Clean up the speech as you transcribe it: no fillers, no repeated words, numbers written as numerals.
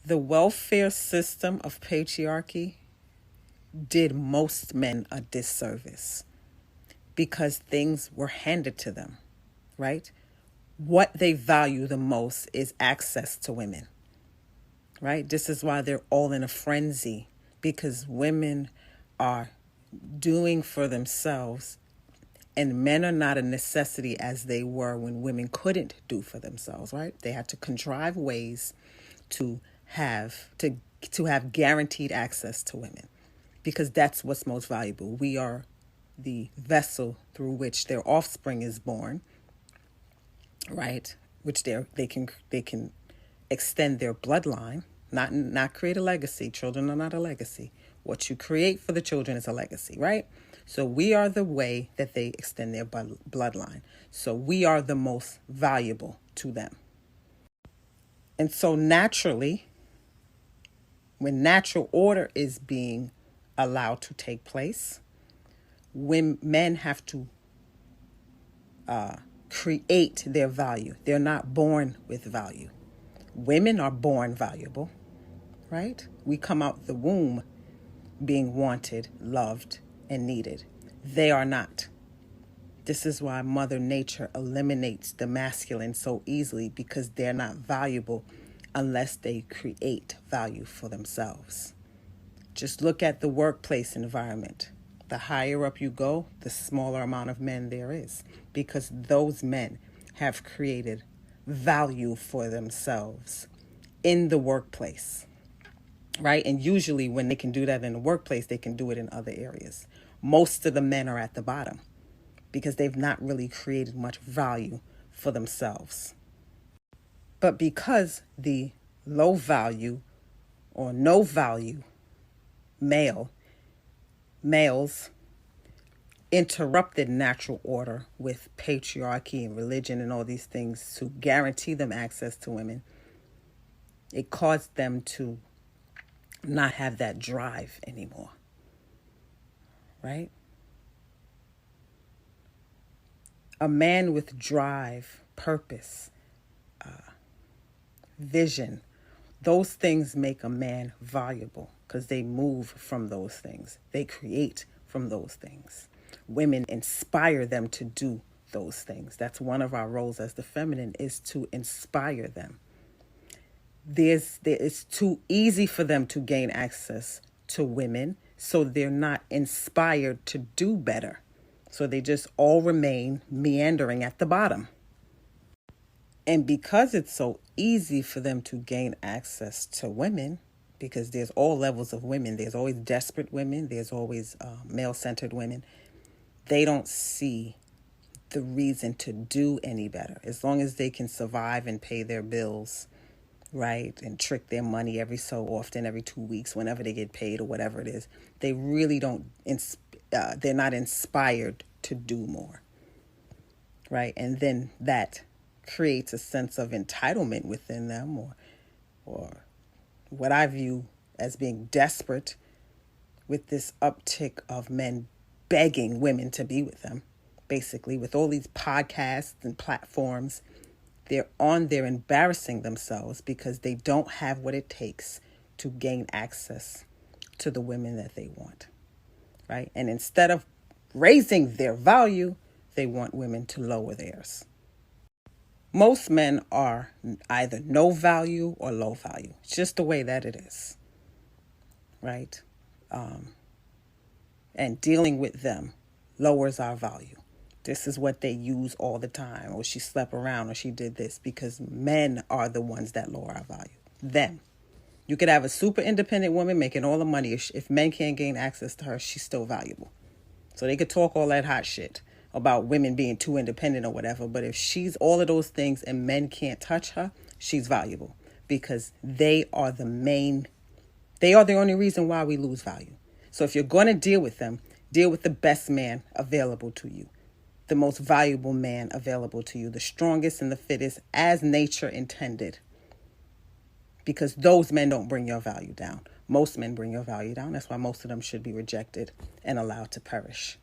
The welfare system of patriarchy did most men a disservice because things were handed to them, right? What they value the most is access to women, right? This is why they're all in a frenzy, because women are doing for themselves and men are not a necessity as they were when women couldn't do for themselves, right? They had to contrive ways to have guaranteed access to women, because that's what's most valuable. We are the vessel through which their offspring is born, right? Which they can extend their bloodline, not create a legacy. Children are not a legacy. What you create for the children is a legacy, right? So we are the way that they extend their bloodline. So we are the most valuable to them. And so naturally, when natural order is being allowed to take place, when men have to create their value. They're not born with value. Women are born valuable, right? We come out the womb being wanted, loved, and needed. They are not. This is why Mother Nature eliminates the masculine so easily, because they're not valuable unless they create value for themselves. Just look at the workplace environment. The higher up you go, the smaller amount of men there is, because those men have created value for themselves in the workplace, right? And usually when they can do that in the workplace, they can do it in other areas. Most of the men are at the bottom because they've not really created much value for themselves. But because the low value or no value males interrupted natural order with patriarchy and religion and all these things to guarantee them access to women, it caused them to not have that drive anymore, right? A man with drive, purpose, vision, those things make a man valuable because they move from those things. They create from those things. Women inspire them to do those things. That's one of our roles as the feminine, is to inspire them. It's too easy for them to gain access to women, so they're not inspired to do better. So they just all remain meandering at the bottom. And because it's so easy for them to gain access to women, because there's all levels of women, there's always desperate women, there's always male-centered women, they don't see the reason to do any better. As long as they can survive and pay their bills, right, and trick their money every so often, every 2 weeks, whenever they get paid or whatever it is, they really don't, they're not inspired to do more, right? And then that creates a sense of entitlement within them, or what I view as being desperate, with this uptick of men begging women to be with them. Basically, with all these podcasts and platforms, they're on there embarrassing themselves because they don't have what it takes to gain access to the women that they want, right? And instead of raising their value, they want women to lower theirs. Most men are either no value or low value. It's just the way that it is, right? And dealing with them lowers our value. This is what they use all the time. Or she slept around, or she did this, because men are the ones that lower our value. Them. You could have a super independent woman making all the money. If men can't gain access to her, she's still valuable. So they could talk all that hot shit about women being too independent or whatever. But if she's all of those things and men can't touch her, she's valuable, because they are the only reason why we lose value. So if you're going to deal with them, deal with the best man available to you, the most valuable man available to you, the strongest and the fittest, as nature intended. Because those men don't bring your value down. Most men bring your value down. That's why most of them should be rejected and allowed to perish.